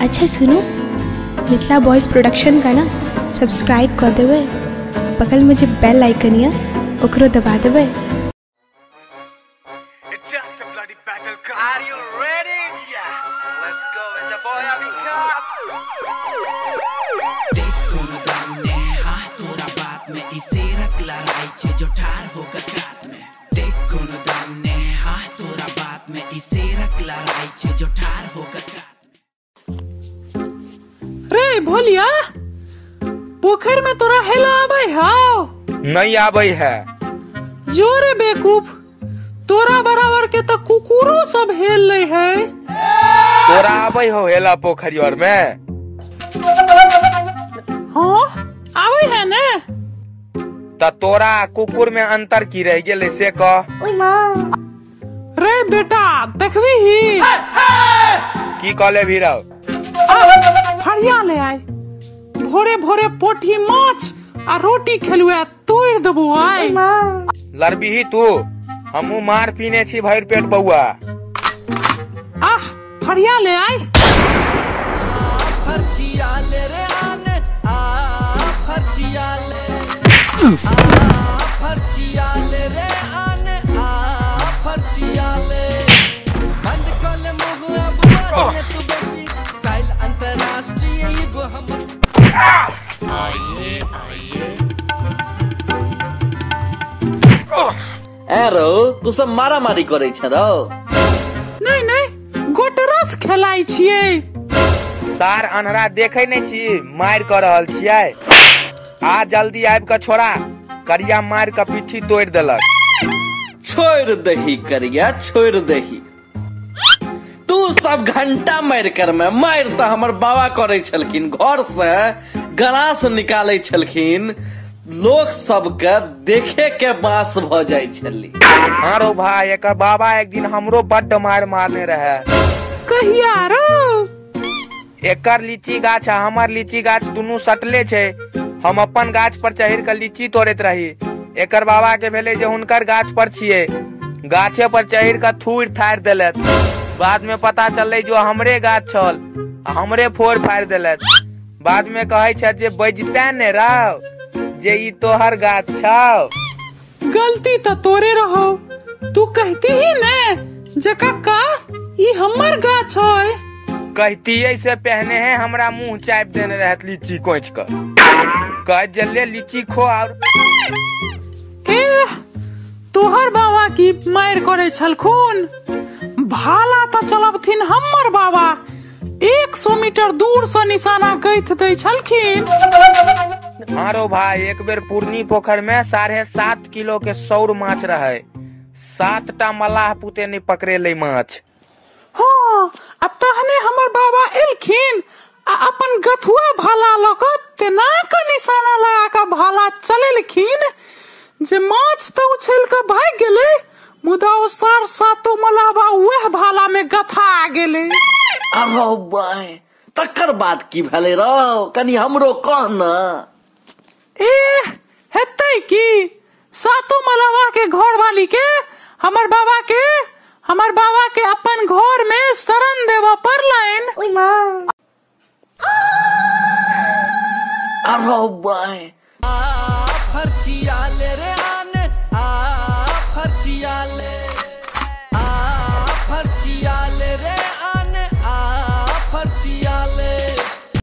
अच्छा सुनो, Mithila boys production का ना सब्सक्राइब कर देवे, बगल में जो बेल आइकन है ओकरो दबा देवे। Are you ready? Yeah. Let's go with the boy Abhikash. देख कोनो दामने हाँ तोरा बात में इसे रख लड़ाई छे जो ठार होकर रात में। देख कोनो दामने हाँ तोरा बात में इसे रख लड़ाई छे जो ठार होकर रात में। रे भोलिया, पोखर में तोरा हेला आबै हाउ? नहीं आबै है। जोरे बेकूफ, तोरा बराबर के तो कुकुरो सब हेल ले है। तोरा आबै हो हेला पोखरी और में? हाँ आबै है ने। त तोरा कुकुर में अंतर की रह गेले से कह। रे बेटा देखबी ही की कहले भी रहो? फड़िया ले आए, भोरे भोरे पोठी माछ आ रोटी खेलुआ तोड़ देबो आए। लड़बी ही तू, हमू मार पीने छी भर पेट बउआ। आह फड़िया ले आए। फर्जिया ले रे आने फर्जिया ले फर्जिया ले रे आने फर्जिया ले बंद कर ले मुंह अब बोले तू बेटी स्टाइल अंतरराष्ट्रीय ये गो हम एरो तू सब मारा मारी करे छ रो? नहीं नहीं गोटरस खेलाई छिए। सार अनहरा देखे नहीं छी मार कर रहल छियै। आ जल्दी आबि के छोड़ा, करिया मार के पीठी तोड़ देलक। छोड़ दही करिया, छोड़ दही। तू सब घंटा मार कर में मार त हमर बाबा करे छलखिन, घर से गरास निकाले छलखिन, लोग सबके देखे के बास भ जाय छली। हाँ रो भाई, एक बाबा एक दिन हमरो बड्ड मार मारने रहे। कहिया रो? एकर लीची गाछ है, हमर लीची गाछ दोनों सटले छे। हम अपन गाछ पर चढ़ कर लीची तोड़त रही। एकर बाबा के भेले जे हुनकर गाछ पर छिए, गाछे पर चढ़ कर थूर थार देलत। बाद में पता चले जो हमरे गाछ छल, हमरे फोड़ फाड़ देलत। बाद में कहे छ जे बजते ने रहो जे ई तोहर गाछ छौ। गलती तो तोरे रहो, तू कहती ही ने जे काका ई हमर गाछ है। कहती से पहने है हमरा मुंह चाप देने रहत लीची कोच कर। कह जल्ले लीची खो। और तोहर बाबा की मार करे छलखुन, भाला तो चलबथिन हमर बाबा 100 मीटर दूर से निशाना गैथ दै छलखिन। हाँ रो भाई, एक बेर पूर्णी पोखर में 7.5 किलो के सौर माछ रहे। 7टा मलाह पुते नहीं पकड़े ले माछ। हाँ आ तहने हमर बाबा एलखिन आ अपन गथुआ भाला लक तेना के निशाना लगा के भाला चलेलखिन जे माछ तो उछल के भाग गेले, मुदा ओ 7 मलाहबा वह भाला में गथा गेले। अहो बाय, तकर बाद की भेले रो? कनी हमरो कह ना। हेतै की 7 मलाहबा के घर वाली के हमर बाबा के अपन घर में शरण देव परलाइन। ओय मां अहो बाय, फर्जिया ले रे आने फर्जिया ले फर्जिया ले रे आने फर्जिया ले